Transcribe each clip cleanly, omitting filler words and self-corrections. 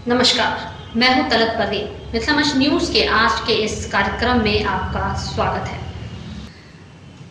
नमस्कार, मैं हूं तलत परवीन। मिथिलामंच न्यूज के आज के इस कार्यक्रम में आपका स्वागत है।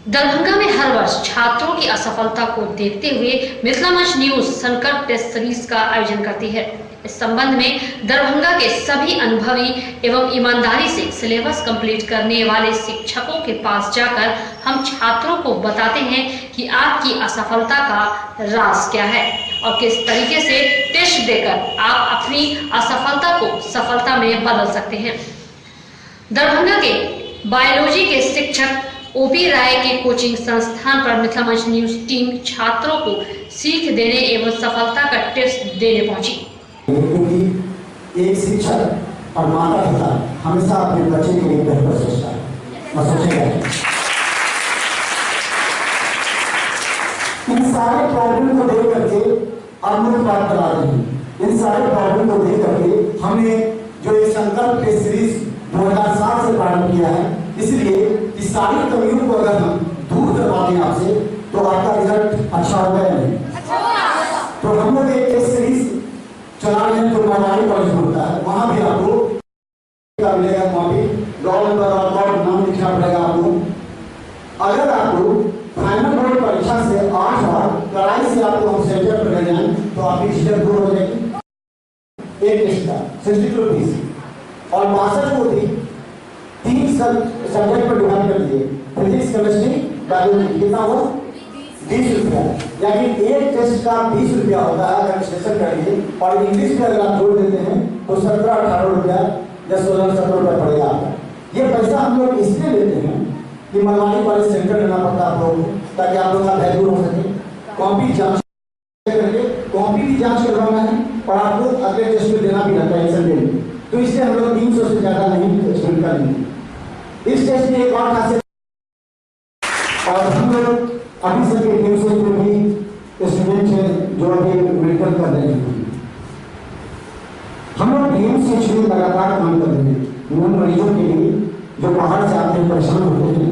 दरभंगा में हर वर्ष छात्रों की असफलता को देखते हुए मिथिलामंच न्यूज संकट टेस्ट सीरीज का आयोजन करती है। इस संबंध में दरभंगा के सभी अनुभवी एवं ईमानदारी से सिलेबस कंप्लीट करने वाले शिक्षकों के पास जाकर हम छात्रों को बताते हैं कि आपकी असफलता का राज क्या है और किस तरीके से टेस्ट देकर आप अपनी असफलता को सफलता में बदल सकते हैं। दरभंगा के बायोलॉजी के शिक्षक ओपी राय के कोचिंग संस्थान पर मिथिलामंच न्यूज टीम छात्रों को सीख देने एवं सफलता का टेस्ट देने पहुंची। एक शिक्षक और माता पिता हमेशा अपने बच्चे के लिए बेहतर सोचता है और सोचेगा। इन सारे प्रॉब्लम को देख करके अब मुझे बात करा रही हूँ। इन सारे प्रॉब्लम को देख करके हमने जो ये संकल्प के सीरीज 2007 से प्रारंभ किया है, इसलिए इस सारी कमियों को अगर हम दूर करवा दें आपसे तो आपका रिजल्ट अच्छा होगा या नहीं। तो हम लोग एक सीरीज चला रहे हैं जो मवाली कॉलेज में होता है, वहाँ भी आपको मिलेगा, वहाँ भी रोल नंबर और नाम लिखना पड़ेगा आपको। अगर आपको फाइनल बोर्ड परीक्षा से 8 बार कड़ाई से आपको हम सेंटर पर ले जाएं तो आपकी झिझक दूर हो जाएगी। एक टेस्ट का 62 रुपीज और 62 को थी 3 सब्जेक्ट पर डिवाइड कर दिए, फिजिक्स, केमिस्ट्री, बायोलॉजी। कितना हुआ? 20 रुपया। यानी एक टेस्ट का 20 रुपया होता है अगर सेशन करिए, और इंग्लिश में अगर आप जोड़ देते हैं तो 17-18 रुपया या 16-17 रुपया पड़ेगा आपका। ये पैसा हम लोग इसलिए लेते हैं कि मवाली कॉलेज सेंटर लेना पड़ता है आप लोगों को, ताकि आप लोग का वैल्यू हो सके। कॉपी जांच करके कॉपी भी जांच करवाना है और आपको अगले टेस्ट में देना भी रहता है टेंशन देने। तो इसलिए हम लोग 300 से ज्यादा नहीं स्टूडेंट का लेंगे। इस टेस्ट में एक और खासियत, और हम लोग अभी से के टीम से भी स्टूडेंट हैं जो अभी मेडिकल कर रहे हैं। हम लोग टीम से शुरू लगातार काम कर रहे हैं उन मरीजों के लिए जो बाहर से आते हैं, परेशान होते हैं,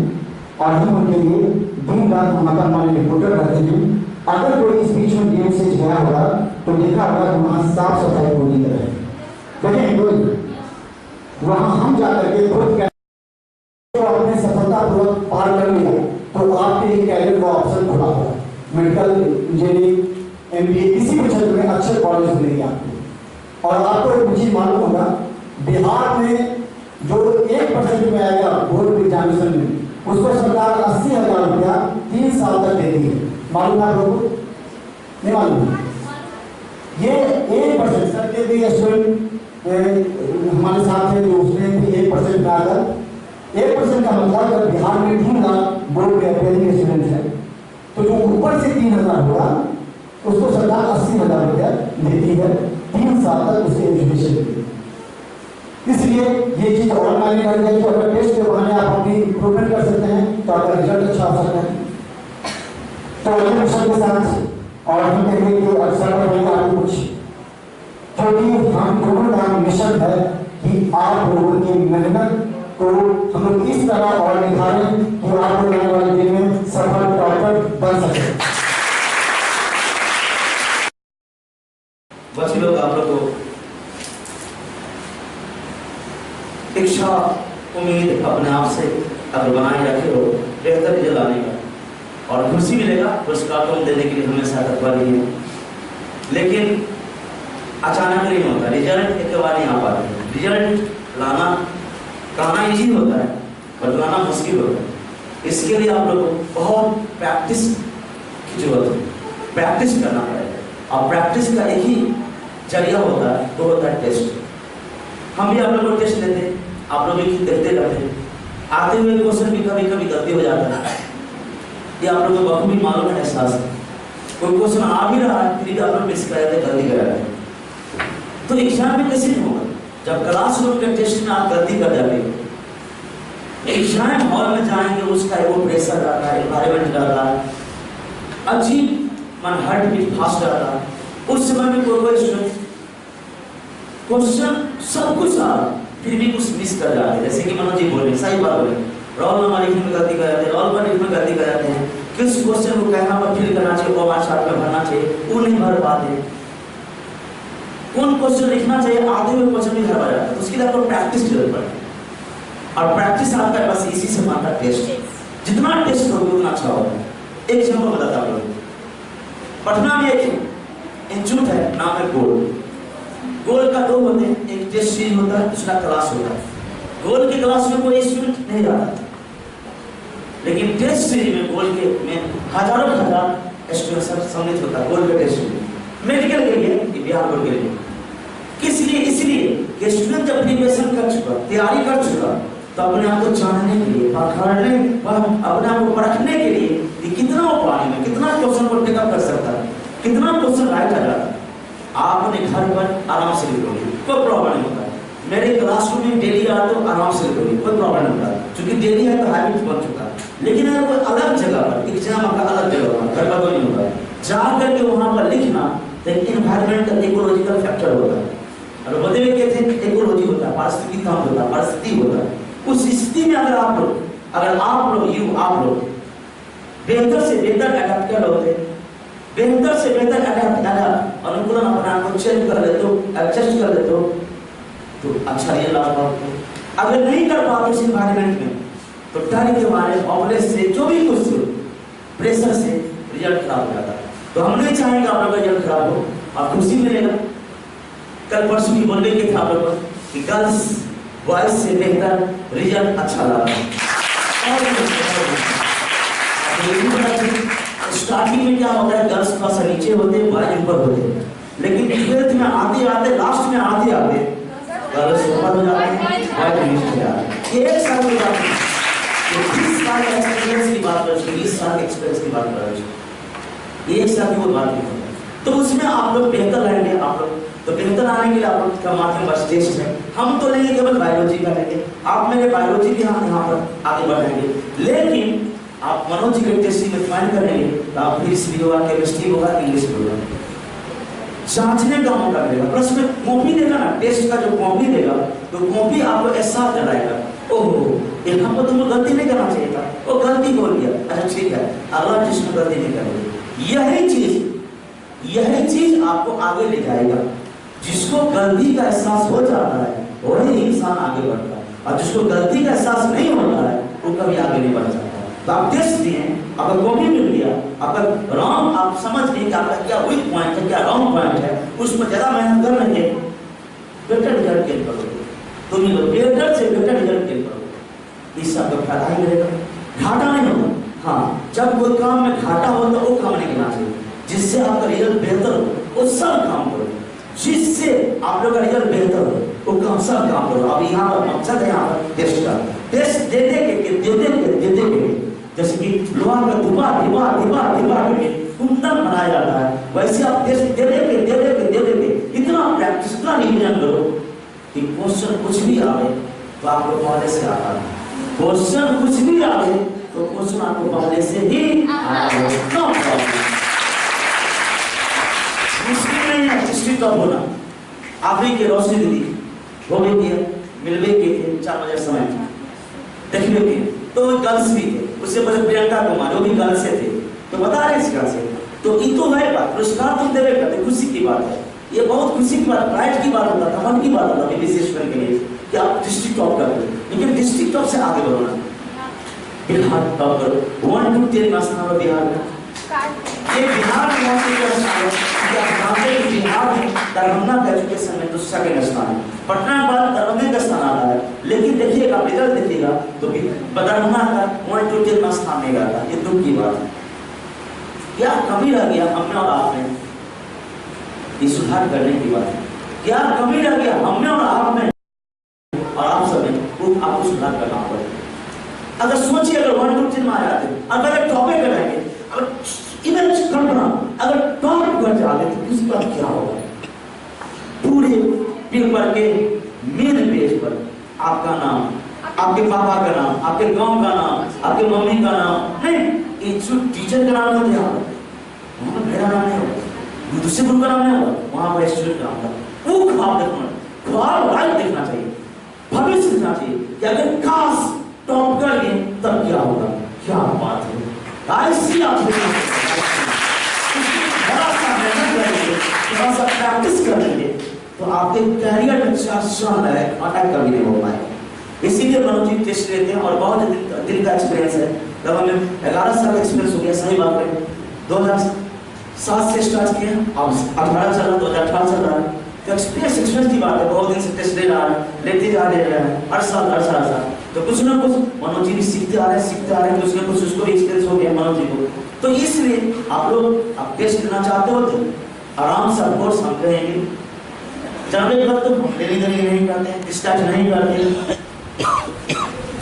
और हम उनके लिए दिन रात माता माली रिपोर्टर रहते हैं। अगर कोई इस बीच में गेम से गया होगा तो देखा होगा कि वहाँ साफ सफाई पूरी तरह देखिए। वहाँ हम जाकर के खुद अपने सफलतापूर्वक पार कर लिया तो आपके लिए कैरियर का ऑप्शन खुला होगा। मेडिकल, इंजीनियरिंग, MBA किसी भी क्षेत्र में अच्छे कॉलेज मिलेंगे आपको। और आपको एक चीज मालूम होगा, बिहार में जो 1% में आएगा बोर्ड एग्जामिनेशन में, उसको सरकार 80,000 रुपया 3 साल तक देती है। मालूम है आप लोगों को? नहीं मालूम? ये 1% सर के भी स्टूडेंट हमारे साथ है जो उसने भी 1% में आकर 1% का मतलब अगर बिहार में 3 लाख बोर्ड के अपेयरिंग स्टूडेंट है तो जो ऊपर से 3,000 होगा उसको सरकार 80,000 रुपया देती है 3 साल तक उसके एजुकेशन के लिए। इसलिए ये चीज और मायने रख जाए कि अगर टेस्ट के बहाने आप अपनी इम्प्रूवमेंट कर सकते हैं तो आपका रिजल्ट अच्छा हो सकता है। तो अगले मिशन के साथ और हम कहेंगे कि अक्सर आपको कुछ, क्योंकि हम दोनों का मिशन है कि आप लोगों की मेहनत को हम लोग इस तरह और निखारें कि आप लोग आने वाले दिन में सफल डॉक्टर बन सके। बच्चे लोग आप लोग को इच्छा, उम्मीद अपने आप से अगर बनाए रखे हो बेहतर रिजल्ट आने का, और खुशी मिलेगा, पुरस्कार तो देने के लिए हमेशा तत्पर ही है। लेकिन अचानक नहीं होता, रिजल्ट एक बार नहीं आ पाते। रिजल्ट लाना कहना इजी होता है पर लाना मुश्किल होता है। इसके लिए आप लोगों को बहुत प्रैक्टिस की जरूरत है, प्रैक्टिस करना पड़ेगा। और प्रैक्टिस का एक ही जरिया होता है, वो होता है टेस्ट। हम भी आप लोगों को टेस्ट लेते हैं, आप लोग भी देखते रहते हैं। आते हुए क्वेश्चन भी कभी कभी गलती हो जाता है, ये आप लोगों को बखूबी मालूम है, एहसास है। कोई क्वेश्चन आ भी रहा है फिर भी आप लोग मिस कर जाते, गलती कर जाते हैं। तो एग्जाम में कैसे नहीं होगा जब क्लासरूम के टेस्ट में आप गलती कर जाते हो। एग्जाम हॉल में जाएंगे, उसका वो प्रेशर रहता है, एनवायरमेंट रहता है, अजीब मन हार्ट बीट फास्ट रहता है। उस समय में कोई स्टूडेंट क्वेश्चन सब कुछ आ फिर भी कुछ मिस कर जाते हैं। जैसे कि मनोज जी बोले, सही बात बोले, रोल नंबर लिखने में गलती कर जाते हैं, रोल नंबर लिखने में गलती कर जाते हैं। किस क्वेश्चन को कहना पर फिल करना चाहिए, वो चार्ट में भरना चाहिए, वो नहीं भर पाते। कौन क्वेश्चन लिखना चाहिए, आधे हुए क्वेश्चन भी हर बार आता है, तो उसके लिए आपको प्रैक्टिस जरूरत पड़ेगी। और प्रैक्टिस आपका बस इसी से मानता टेस्ट, जितना टेस्ट करोगे उतना अच्छा होगा। एक एग्जांपल बताता हूँ। पटना में एक इंस्टीट्यूट है, नाम है गोल। गोल का दो होते हैं, एक टेस्ट सीरीज होता है, दूसरा क्लास होता है। गोल की क्लास में कोई स्टूडेंट नहीं जाता, लेकिन टेस्ट सीरीज में गोल के में हजारों हजार स्टूडेंट सम्मिलित होता है। गोल के टेस्ट में मेडिकल के लिए, बिहार बोर्ड के लिए, किस लिए? इसलिए कि स्टूडेंट जब प्रिपरेशन कर चुका, तैयारी कर चुका, तो अपने आप को जानने के लिए, पकड़ने, अपने आप को परखने के लिए कि कितना वो पानी में, कितना क्वेश्चन को टेकअप कर सकता है, कितना क्वेश्चन राइट आ जाता है, आप अपने घर पर आराम से लिखोगे, कोई प्रॉब्लम नहीं होता। मेरे क्लासरूम में डेली आते हो, आराम से लिखोगे, कोई प्रॉब्लम नहीं होता, क्योंकि डेली है तो हैबिट बन चुका है। लेकिन अगर कोई अलग जगह पर एग्जाम का अलग जगह पर, घर पर नहीं होता, जा करके वहां पर लिखना, तो एनवायरमेंट का इकोलॉजिकल फैक्टर होता है। और बदले में कहते हैं इकोलॉजी होता है, पारिस्थितिकी होता है, परिस्थिति होता है। उस स्थिति में अगर आप लोग आप लोग बेहतर से बेहतर अडेप्ट कर होते, बेहतर से बेहतर अडेप्ट अनुकूलन अपने आप को चेंज कर लेते हो, एडजस्ट कर लेते हो, तो अच्छा ये लाभ आपको। अगर नहीं कर पाते इस एनवायरमेंट में, तो डर के मारे, ऑपरेशन से, जो भी कुछ प्रेशर से रिजल्ट खराब हो जाता है। तो हम नहीं चाहेंगे आप लोग का रिजल्ट खराब हो, आप खुशी मिलेगा। कल परसों की बोलने के थे आप लोग कि गर्ल्स बॉयज से बेहतर रिजल्ट अच्छा लगा। स्टार्टिंग में क्या होता है, गर्ल्स थोड़ा सा नीचे होते हैं, बॉयज ऊपर होते हैं, लेकिन 12th में आते आते, लास्ट में आते आते गर्ल्स ऊपर हो जाते हैं, बॉयज नीचे हो जाते हैं। एक साल की बात है, 20 साल एक्सपीरियंस की बात कर, 20 साल एक्सपीरियंस की बात कर, एक साल की वो बात नहीं होती। तो उसमें आप लोग बेहतर रहेंगे। आप लोग तो बेहतर आने के लिए आप लोग का माध्यम बस टेस्ट है। हम तो लेंगे केवल बायोलॉजी का लेंगे, आप मेरे बायोलॉजी भी हम यहाँ पर आगे बढ़ाएंगे, लेकिन आप मनोजी के टेस्ट में फाइन करेंगे तो आप फिजिक्स भी होगा, केमिस्ट्री होगा, इंग्लिश भी होगा। जांचने का मौका मिलेगा, प्लस में कॉपी देगा ना, टेस्ट का जो कॉपी देगा, तो कॉपी आपको एहसास दिलाएगा, ओहो यहाँ पर तुमको गलती नहीं करना चाहिए था, वो गलती बोल दिया, अच्छा ठीक है, अगला टेस्ट में गलती नहीं करेंगे। यही चीज आपको आगे ले जाएगा। जिसको गलती का एहसास हो जाता है वही इंसान आगे बढ़ता है, और जिसको गलती का एहसास नहीं होता है वो कभी आगे नहीं बढ़ सकता। तो आप टेस्ट दिए, अगर कॉपी मिल गया, अगर रॉन्ग आप समझ गए कि आपका क्या वीक पॉइंट है, क्या रॉन्ग पॉइंट है, उसमें ज्यादा मेहनत कर लेंगे, बेटर रिजल्ट गेन करोगे। तुम लोग बेटर से बेटर रिजल्ट गेन करोगे, इससे आपको फायदा ही मिलेगा, घाटा नहीं होगा। हाँ, जब कोई काम में घाटा हो तो वो काम नहीं करना चाहिए, जिससे आपका रिजल्ट बेहतर हो वो सब काम करो, जिससे आप लोग का रिजल्ट बेहतर हो वो काम सब काम करो। अब यहाँ पर मकसद है, यहाँ पर टेस्ट का, टेस्ट देते के जैसे कि लोहा का दीवार के कुंदन बनाया जाता है, वैसे आप टेस्ट दे के इतना प्रैक्टिस, इतना रिवीजन करो कि क्वेश्चन कुछ भी आवे तो आप लोग पहले से आता है, क्वेश्चन कुछ भी आवे तो क्वेश्चन आपको पहले से ही नो प्रॉब्लम। मुश्किल नहीं है हिस्ट्री टॉप होना। आप ही के रोशनी दीदी वो भी किया, मिलवे के थे 4 बजे समय देखने के, तो गर्ल्स भी थे, उससे पहले प्रियंका कुमार वो भी गर्ल्स से थे, तो बता रहे इस गर्ल से, तो ये तो है बात, पुरस्कार तुम देवे करते, खुशी की बात है, ये बहुत खुशी की बात, प्राइड की बात होता है, मन की बात होता है विशेषकर के लिए कि आप डिस्ट्रिक्ट टॉप कर दो, लेकिन डिस्ट्रिक्ट टॉप से आगे बढ़ो ना, बिहार टॉप करो, 1 to 10 स्थान पर बिहार में, ये बिहार में दरभंगा का एजुकेशन में दूसरा के स्थान है, पटना के बाद दरभंगा का स्थान आता है, लेकिन देखिएगा रिजल्ट देखिएगा तो दरभंगा का 1 to 10 स्थान नहीं आता, ये दुख की बात है। क्या कमी रह गया हमने और आपने, ये सुधार करने की बात है, क्या कमी रह गया हमने और आप में और आप सब में, वो आपको सुधार करना पड़ेगा। अगर सोचिए अगर 1 to 10 में आ जाते, अगर एक टॉपिक कराएंगे, अगर इधर कल्पना अगर टॉप कर जाते तो उसके बाद क्या होगा, पूरे पेपर के मेन पेज पर आपका नाम, आपके पापा का नाम, आपके गांव का नाम, आपके मम्मी का नाम नहीं, एक जो टीचर का नाम होता है वहां पर मेरा नाम नहीं होगा, दूसरे ग्रुप का नाम नहीं होगा, वहां पर स्टूडेंट का नाम होगा। वो ख्वाब देखना, ख्वाब राइट देखना चाहिए, भविष्य देखना चाहिए कि अगर काश टॉप कर गए तब क्या होगा, क्या बात है। ऐसी आप थोड़ा सा मेहनत करेंगे, थोड़ा सा प्रैक्टिस करेंगे तो आपके कैरियर में शानदार है, अटैक कभी नहीं हो पाएगा। इसीलिए मनोज जी टेस्ट लेते हैं और बहुत दिन का एक्सपीरियंस है। जब हमें 11 साल का एक्सपीरियंस हो गया, सही बात है, 2007 से स्टार्ट किया, अब 18 चल रहा, 2018 चल रहा है, तो एक्सपीरियंस की बात है। बहुत दिन से टेस्ट ले रहा है, लेते जा रहे हैं हर साल। तो कुछ ना कुछ मनोज जी भी सीखते आ रहे हैं, कुछ ना कुछ उसको भी एक्सपीरियंस हो गया मनोज जी को। तो इसलिए आप लोग आप टेस्ट लेना चाहते हो तो आराम से कोर्स हम कहेंगे, जाने वक्त तो लेनी नहीं करते, स्टार्ट नहीं करते,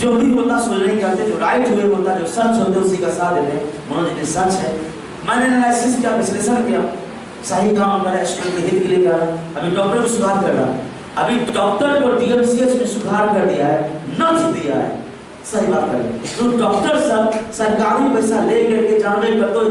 जो भी होता सोच नहीं करते, जो राइट हुए होता, जो सच होते उसी का साथ देते हैं। मनोज जी सच है, मैंने एनालिसिस किया, विश्लेषण किया, सही काम करा, स्टूडेंट के हित के लिए करा, अभी डॉक्टर को सुधार कर रहा, अभी डॉक्टर को डीएमसीएच में सुधार कर दिया है, नच दिया है, सही बात करें। तो डॉक्टर सब सरकारी पैसा ले करके जानवे कर तो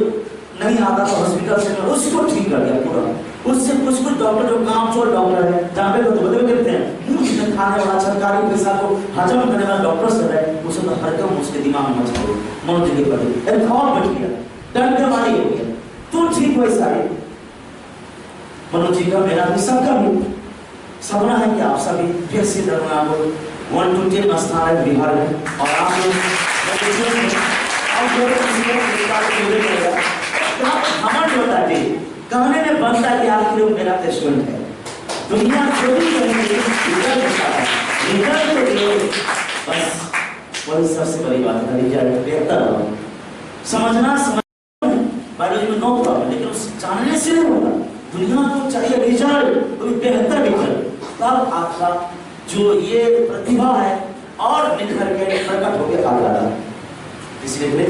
नहीं आता था हॉस्पिटल से, उसको ठीक कर दिया पूरा। उससे कुछ डॉक्टर जो काम चोर डॉक्टर है, जानवे को तो बदल करते हैं, मुंह में खाने वाला सरकारी पैसा को हजम करने वाला डॉक्टर सब है, उसे तो हरकम उसके दिमाग में मच गई मनोज जी के प्रति, एक खौफ बैठ गया, डर के मारे हो गया। तो ठीक वैसा है मनोज जी का, मेरा भी सबका भी सपना है कि आप सभी फिर से दरमियान को 1 to 10 स्थान है बिहार में, और आप लोग हमारे होता है कहने में बनता है कि आखिर मेरा स्टूडेंट है, दुनिया छोटी करेंगे रिजल्ट बस वही सबसे बड़ी बात है। रिजल्ट बेहतर हो समझना बायोलॉजी में नो प्रॉब्लम, लेकिन उस जानने से नहीं होगा, दुनिया को चाहिए रिजल्ट, तो बेहतर रिजल्ट, तब आपका जो ये प्रतिभा है और निखर के प्रकट होकर आ जाता है। इसलिए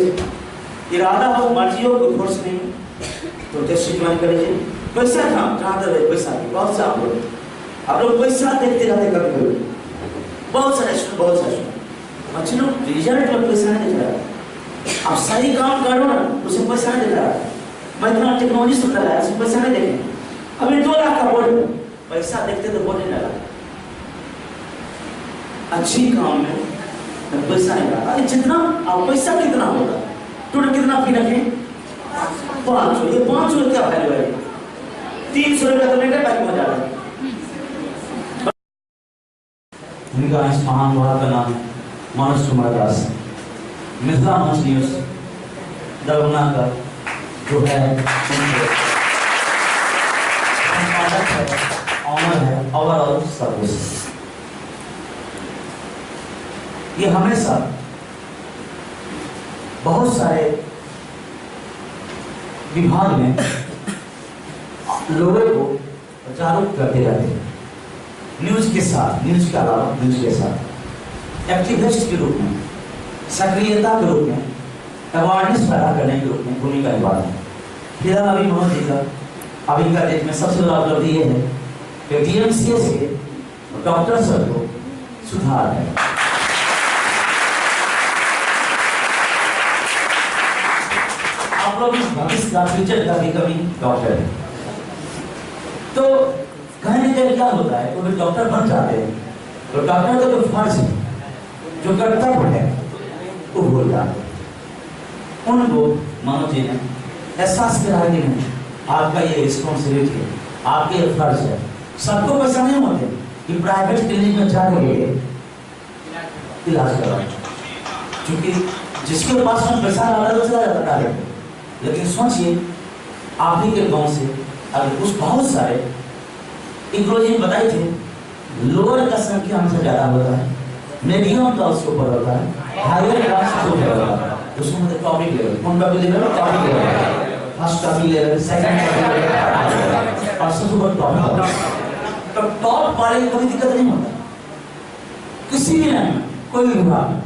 इरादा हो, मर्जी हो, कोई फोर्स नहीं तो टेस्ट ज्वाइन करिए। पैसा था जहाँ तक पैसा की बहुत सा आप लोग पैसा देखते रहते कभी बहुत सारे बच्चे लोग रिजल्ट पर पैसा नहीं दे रहा। आप सही काम करो ना, उसे पैसा नहीं दे रहा। मैं इतना टेक्नोलॉजी से लगाया, उसे पैसा नहीं देंगे। अभी 2 लाख का बोर्ड, पैसा देखते तो बोर्ड नहीं लगा। अच्छी काम में पैसा नहीं लगा, जितना आप पैसा कितना होगा, टोटल कितना फी रखें, 500। ये 500 क्या वैल्यू है, 300 रुपया तो मेरे पैक में जा रहा है। इनका इस महान वड़ा का नाम मनोज कुमार दास, मिथिला मंच न्यूज दरभंगा का जो है ऑनर है ओवरऑल सर्विस। ये हमेशा बहुत सारे विभाग में लोगों को जागरूक करते रहते हैं, न्यूज के साथ, न्यूज के अलावा न्यूज के साथ एक्टिविस्ट के रूप में, सक्रियता के रूप में, अवेयरनेस पैदा करने के रूप में भूमिका निभाते हैं। फिलहाल अभी मनोज जी का अभी का डेट में सबसे बड़ा उपलब्धि ये है कि डीएमसीएच के डॉक्टर सर को सुधार है। आप लोग भविष्य का फ्यूचर का भी कभी डॉक्टर है, तो कहने का क्या होता है, तो डॉक्टर बन जाते हैं तो डॉक्टर का जो फर्ज है, जो कर्तव्य है, वो भूल जाते हैं। उनको मनोज जी ने एहसास कराया कि नहीं, आपका ये रिस्पॉन्सिबिलिटी है, आपके ये फर्ज है। सबको पैसा नहीं होते कि प्राइवेट क्लिनिक में जाके इलाज करवाए, क्योंकि जिसके पास में पैसा आता है तो चला जाता है। लेकिन सोचिए आप ही के गांव से अगर कुछ बहुत सारे इकोलॉजी बताई थे, लोअर का संख्या हमसे ज्यादा होता है, मीडियम का उसके ऊपर होता है, हायर क्लास के ऊपर होता है, उसको मतलब टॉपिक लेवल, कौन topic level, topic level, first topic level, second topic level, और सबसे ऊपर टॉपिक। तो टॉप वाले को कोई दिक्कत नहीं होता, किसी भी लाइन में, कोई भी विभाग में,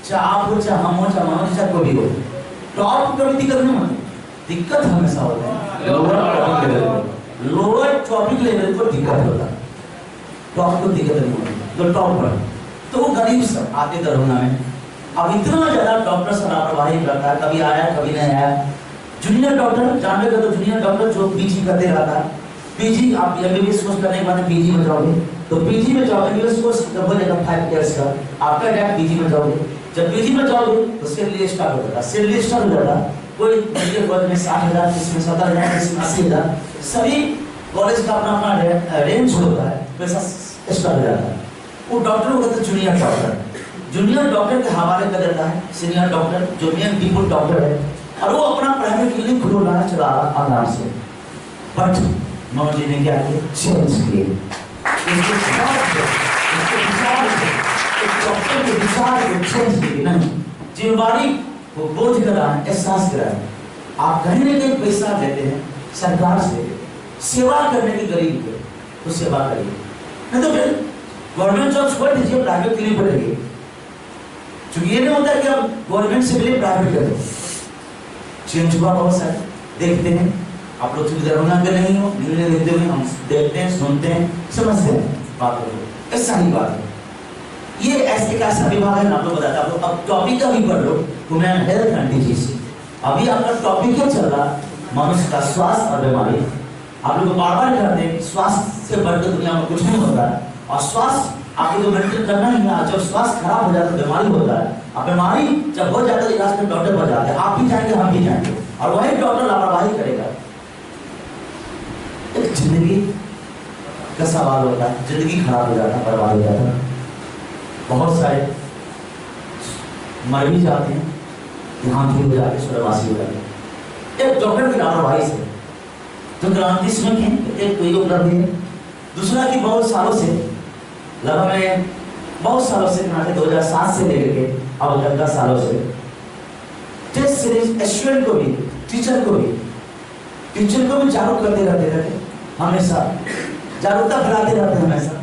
चाहे आप हो, चाहे हम हो, चाहे मनोज, चाहे कोई भी हो, टॉप को भी दिक्कत नहीं होती। दिक्कत हमेशा होता है lower topic level, lower topic level को दिक्कत होता है, टॉप को दिक्कत नहीं होती। तो टॉप पर तो वो गरीब सब आते दरभंगा में, अब इतना ज्यादा डॉक्टर सब लापरवाही करता है, कभी आया कभी नहीं आया। जूनियर डॉक्टर जानवे का, तो जूनियर डॉक्टर जो पीजी करते रहता है, पीजी आप एमबीबीएस कोर्स करने के बाद पीजी में जाओगे, तो पीजी में जाओगे, एमबीबीएस कोर्स जब हो जाएगा 5 इयर्स का, आपका डायरेक्ट पीजी में जाओगे। जब पीजी में जाओगे तो सेल स्टार्ट हो जाता है, सेल स्टार्ट हो जाता है। कोई मेडिकल कॉलेज में 60,000, किसमें 70,000, किसमें 80,000, सभी कॉलेज का अपना अपना रेंज होता है, पैसा एक्स्ट्रा हो जाता है। वो डॉक्टर को कहते हैं जूनियर डॉक्टर, जूनियर डॉक्टर के हवाले कर देता है सीनियर डॉक्टर, जो मेन डिप्यूटी डॉक्टर है, और वो अपना प्राइवेट क्लिनिक खुद रहा है, चला रहा आराम से। बट नॉन जी ने क्या किया, चेंज किए डॉक्टर के विचार को चेंज किए। नहीं, जिम्मेदारी को बोझ करा है, एहसास करा है। आप कहीं ना कहीं पैसा देते हैं सरकार से, सेवा करने की गरीब को, तो सेवा करिए, नहीं तो फिर गवर्नमेंट जॉब छोड़ दीजिए, प्राइवेट क्लिनिक पर रहिए। क्योंकि ये नहीं होता कि आप गवर्नमेंट से मिले प्राइवेट करें। चेंज हुआ बहुत सारे, देखते हैं आप लोग चूंकि दरभंगा के नहीं हो, न्यूज़ देखते हुए हम देखते हैं, सुनते हैं, समझते हैं बातों को। ऐसा ही बात है, ये ऐसे का ऐसा विभाग है ना, आपको बताता हूँ। अब टॉपिक का भी पढ़ लो, ह्यूमन हेल्थ एंड डिजीज। अभी आपका टॉपिक क्या चल रहा, मनुष्य का स्वास्थ्य और बीमारी। आप लोग बार बार कहते हैं कि स्वास्थ्य से बढ़कर दुनिया में कुछ नहीं होता है, और स्वास्थ्य आपको तो मेंटेन करना ही है। जब स्वास्थ्य खराब हो जाता है बीमारी होता है, और बीमारी जब हो जाता है इलाज में डॉक्टर बन जाते हैं। आप भी जाएंगे, हम भी जाएंगे, और वही डॉक्टर लापरवाही करेगा। एक जिंदगी का सवाल होता है, जिंदगी खराब हो जाता है, बर्बाद हो जाता है। बहुत सारे मर भी जाते हैं, यहाँ भी हो जाते, स्वर्गवासी हो जाते एक डॉक्टर की लापरवाही से। तो क्रांति सुन के एक कोई उपलब्धि है। दूसरा कि बहुत सालों से लगभग बहुत सालों से 2007 से लेकर के अब तक 10 सालों से टेस्ट सीरीज स्टूडेंट को भी, टीचर को भी जागरूक करते रहते हमेशा, जागरूकता फैलाते रहते हमेशा,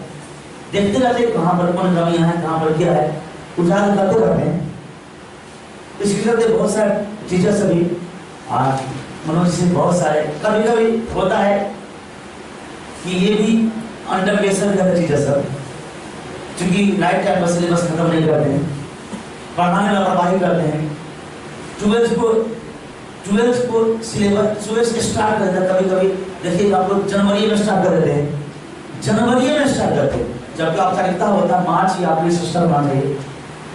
देखते रहते कहाँ पर कौन कमियां है, कहाँ पर क्या है, उजागर करते रहते हैं। इसके चलते बहुत सारे टीचर सभी आज मनोज से बहुत सारे कभी कभी होता है कि ये भी अंडर प्रेशर करते टीचर सब, क्योंकि नाइट टाइम पर सिलेबस खत्म नहीं करते हैं, पढ़ाने में लापरवाही करते हैं। 12th को सिलेबस सुबह से स्टार्ट करते हैं। कभी कभी देखिए आप लोग जनवरी में स्टार्ट कर देते हैं, जनवरी में स्टार्ट करते हैं, जबकि औपचारिकता होता है मार्च या अप्रैल से स्टार्ट होना चाहिए।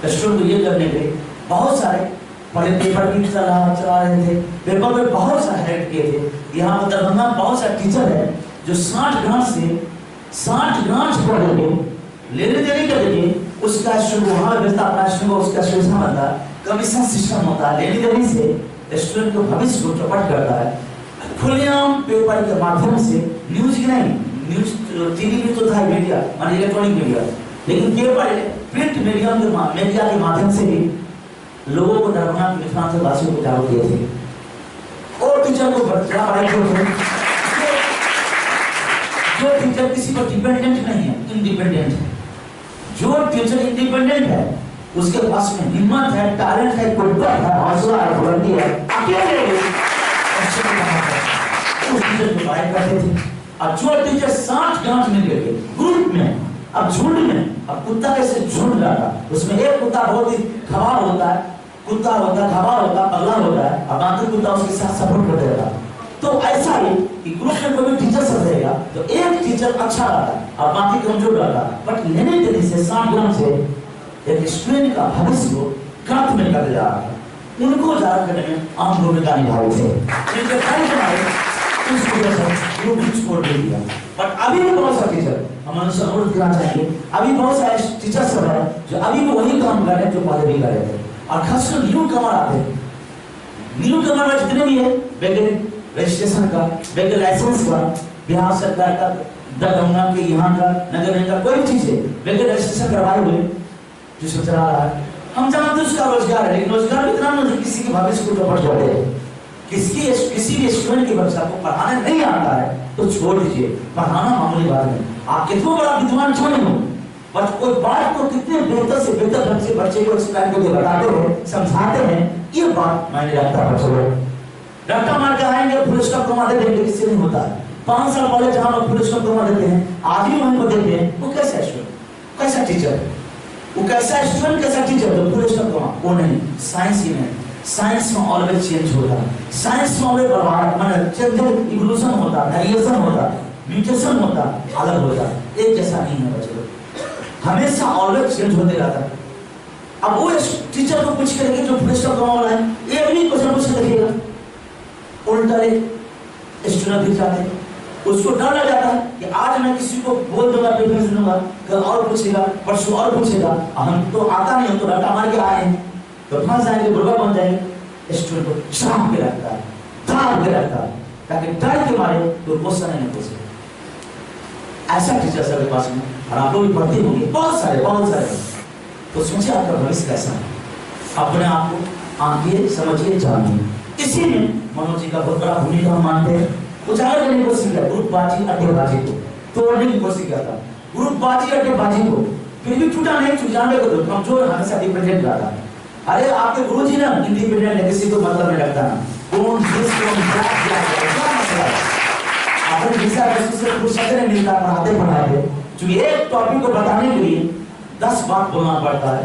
स्टूडेंट को ये करने के बहुत सारे पहले पेपर की चला रहे थे, पेपर में बहुत सारे हेल्प किए थे। यहाँ पर दरभंगा बहुत सारे टीचर है जो 60 ग्रांट पढ़ रहे, लेने देने के लिए उसका शुरू वहाँ भेजता, अपना शुरू उसका सुविधा बनता है, कमीशन सिस्टम होता है। लेने देने से स्टूडेंट को भविष्य को चौपट करता है। खुलेआम पेपर के माध्यम से, न्यूज की नहीं, न्यूज टीवी में तो था मीडिया मान इलेक्ट्रॉनिक मीडिया, लेकिन पेपर प्रिंट मीडिया के माध्यम से भी लोगों को दरभंगा के मिथिलांचल वासियों को जागरूक किए थे। और टीचर को बड़ा पढ़ाई जो टीचर किसी पर डिपेंडेंट नहीं है, इंडिपेंडेंट है। जो टीचर इंडिपेंडेंट है उसके पास में हिम्मत है, टैलेंट है, कुव्वत है, हौसला है, बुलंदी है, अकेले उस टीचर को पढ़ाई करते थे। अब जो टीचर 60 ग्रांट मिल गए ग्रुप में, अब झुंड में, अब कुत्ता कैसे झुंड रहा, उसमें एक कुत्ता बहुत ही खराब होता है, कुत्ता होता है, खबर होता है, पगला होता है, और बाकी कुत्ता उसके साथ सपोर्ट कर देगा। तो ऐसा ही कि ग्रुप में कोई टीचर सब रहेगा तो एक टीचर अच्छा रहता है और बाकी कमजोर रहता है। बट लेने देने से 60 ग्राम से एक स्टूडेंट का भविष्य को गर्त में कर जा रहा है। उनको जागरूक करने में आम भूमिका निभाई थे, उस वजह से ग्रुप छोड़ दिया। बट अभी भी बहुत सारे टीचर हम अनुरोध करना चाहेंगे, अभी बहुत सारे टीचर सब है जो अभी भी वही काम कर रहे हैं जो पहले भी कर रहे थे। और खासकर न्यू कमर आते हैं, न्यू कमर जितने भी है वैज्ञानिक रजिस्ट्रेशन का, वैज्ञानिक लाइसेंस का, बिहार सरकार का, दरभंगा के यहाँ का, नगर निगम का, कोई चीज है वैज्ञानिक रजिस्ट्रेशन करवाए हुए जो सब चला रहा है। हम जानते हैं उसका रोजगार है, लेकिन रोजगार भी इतना नहीं, किसी के भविष्य को चौपट कर दे। किसी भी स्टूडेंट के बच्चा को पढ़ाने नहीं आता है तो छोड़ दीजिए, पढ़ाना मामूली बात नहीं। आप कितना बड़ा विद्वान क्यों नहीं हो, बट कोई बात को कितने बेहतर से बेहतर ढंग से बच्चे को एक्सप्लेन करके बताते हैं, समझाते हैं, ये बात मैंने रखता है। बच्चों डॉक्टर मार के आएंगे पुलिस का कमा दे देंगे, इससे नहीं होता है। 5 साल पहले जहां लोग पुलिस का कमा देते हैं, आज भी वहीं को देते हैं। वो कैसा स्टूडेंट, कैसा टीचर, वो कैसा स्टूडेंट, कैसा टीचर, तो पुलिस का कमा वो नहीं। साइंस ही नहीं, साइंस में ऑलवेज चेंज होता है, साइंस में ऑलवेज बर्बाद माने चेंज, इवोल्यूशन होता है, वेरिएशन होता है, म्यूटेशन होता है, अलग होता है, एक जैसा नहीं है बच्चों, हमेशा ऑलवेज चेंज होते रहता है। अब वो टीचर को पूछ करेंगे जो पुलिस का कमा वाला है, एक भी क्वेश्चन पूछ के देखिएगा, उल्टा स्टूडेंट दिख जाते हैं, उसको डर लग जाता है कि आज मैं किसी को बोल दूंगा, पेट में सुनूंगा, कल और पूछेगा, परसों और पूछेगा, हम तो आता नहीं, हम तो रट्टा मार के आए हैं, तो फंस जाएंगे, बुढ़वा बन जाएंगे। स्टूडेंट को चाप के रखता है, दाब के रखता है, ताकि डर के मारे तो क्वेश्चन नहीं पूछे। ऐसा टीचर सर के पास में, और आप लोग भी पढ़ते होंगे बहुत सारे। तो सोचिए आपका भविष्य कैसा है, अपने आप को आंकिए, समझिए, जानिए। इसीलिए मनोज जी का बहुत बड़ा भूमिका हम मानते हैं। उजागर करने को सीखा, ग्रुपबाजी, अड्डेबाजी को तोड़ने की कोशिश किया था। ग्रुपबाजी, अड्डेबाजी को फिर भी टूटा नहीं, जानने को दो, कमजोर हमेशा डिपेंडेंट रहा था। अरे आपके गुरुजी ना इंडिपेंडेंट है, किसी को मतलब नहीं रखता ना, कौन देश को क्या मसला है। आपने दिशा से कुछ शब्द नहीं मिलता पढ़ाते, क्योंकि एक टॉपिक को बताने के लिए 10 बात बोलना पड़ता है,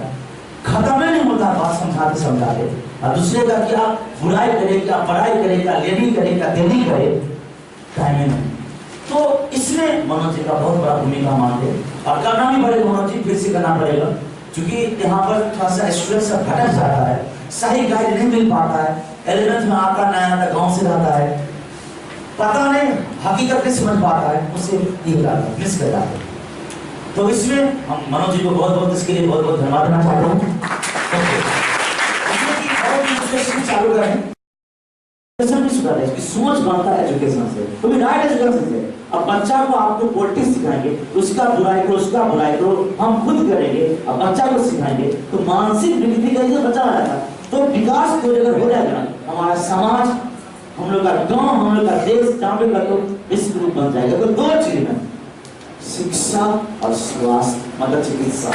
खत्म नहीं होता बात समझाते। और दूसरे का क्या बुराई करे, क्या बड़ाई करे, क्या लेनी करे, क्या देनी करे, टाइम नहीं। तो इसमें मनोज जी का बहुत बड़ा भूमिका मानते हैं, और करना भी पड़ेगा मनोज जी, फिर से करना पड़ेगा, क्योंकि यहाँ पर थोड़ा सा स्टूडेंट सब भटक जाता है, सही गाइड नहीं मिल पाता है, 11th में आता नया आता, गाँव से रहता है, पता नहीं हकीकत नहीं समझ पाता है, उससे मिस कर जाता है। तो इसमें हम मनोज जी को बहुत इसके लिए बहुत धन्यवाद देना चाहते हैं। चालू करें, सोच बनता है एजुकेशन से, तो भी राइट एजुकेशन से। अब बच्चा को आपको पॉलिटिक्स सिखाएंगे, उसका बुराई करो, हम खुद करेंगे, अब बच्चा को सिखाएंगे, तो मानसिक विकृति कैसे बचा रहता है। तो विकास को अगर हो जाएगा, हमारा समाज, हम लोग का गांव, हम लोग का देश, जहाँ पे तो विश्व रूप बन जाएगा। तो 2 चीज में, शिक्षा और स्वास्थ्य, मतलब चिकित्सा,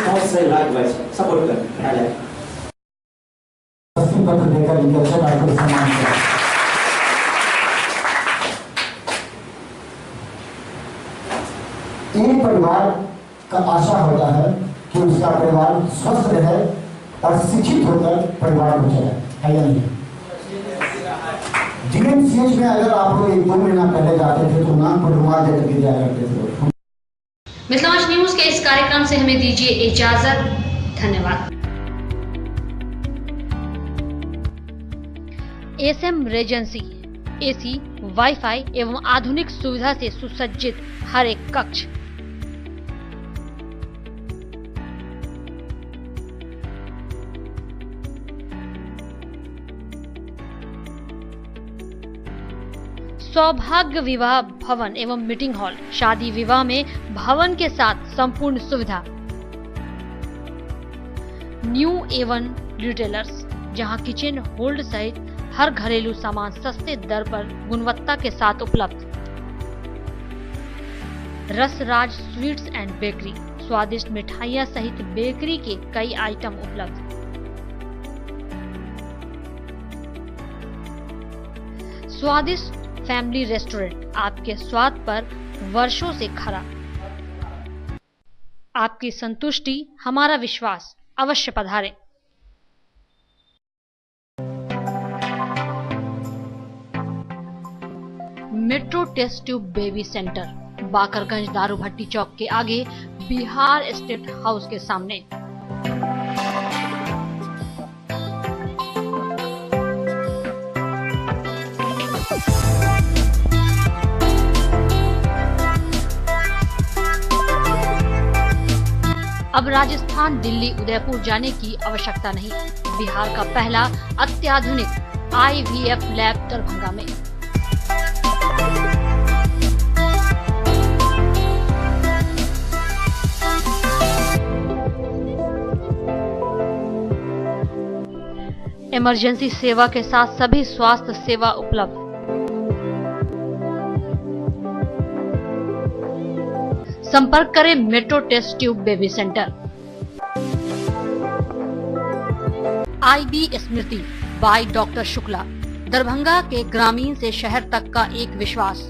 बहुत सही लाइक सपोर्ट कर पत्र देकर इनके अच्छे डॉक्टर सम्मान किया। एक परिवार का आशा होता है कि उसका परिवार स्वस्थ रहे और शिक्षित होकर परिवार को चले, है या नहीं? DMCH में अगर आप लोग 1-2 महीना पहले जाते थे तो नाम पर रुमाल देकर के जाया करते थे। मिथिलांचल न्यूज के इस कार्यक्रम से हमें दीजिए इजाजत, धन्यवाद। एसएम रेजेंसी एसी, वाईफाई एवं आधुनिक सुविधा से सुसज्जित हर एक कक्ष, सौभाग्य विवाह भवन एवं मीटिंग हॉल, शादी विवाह में भवन के साथ संपूर्ण सुविधा। न्यू एवन रिटेलर्स, जहां किचन होल्ड सहित हर घरेलू सामान सस्ते दर पर गुणवत्ता के साथ उपलब्ध। रसराज स्वीट्स एंड बेकरी, स्वादिष्ट मिठाइयां सहित बेकरी के कई आइटम उपलब्ध। स्वादिष्ट फैमिली रेस्टोरेंट, आपके स्वाद पर वर्षों से खरा। आपकी संतुष्टि हमारा विश्वास, अवश्य पधारें। Metro test tube baby centre, Bakarganj दारू भट्टी चौक के आगे, बिहार स्टेट हाउस के सामने। अब राजस्थान, दिल्ली, उदयपुर जाने की आवश्यकता नहीं। बिहार का पहला अत्याधुनिक IVF लैब दरभंगा में। इमरजेंसी सेवा के साथ सभी स्वास्थ्य सेवा उपलब्ध। संपर्क करें metro test tube baby centre. IB Smriti by doctor Shukla, Darbhanga के ग्रामीण से शहर तक का एक विश्वास।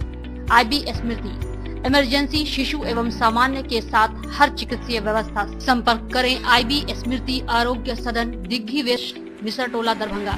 IB स्मृति, इमरजेंसी, शिशु एवं सामान्य के साथ हर चिकित्सीय व्यवस्था। संपर्क करें IB स्मृति आरोग्य सदन, दिग्घी वेस्ट, मिसरटोला, दरभंगा।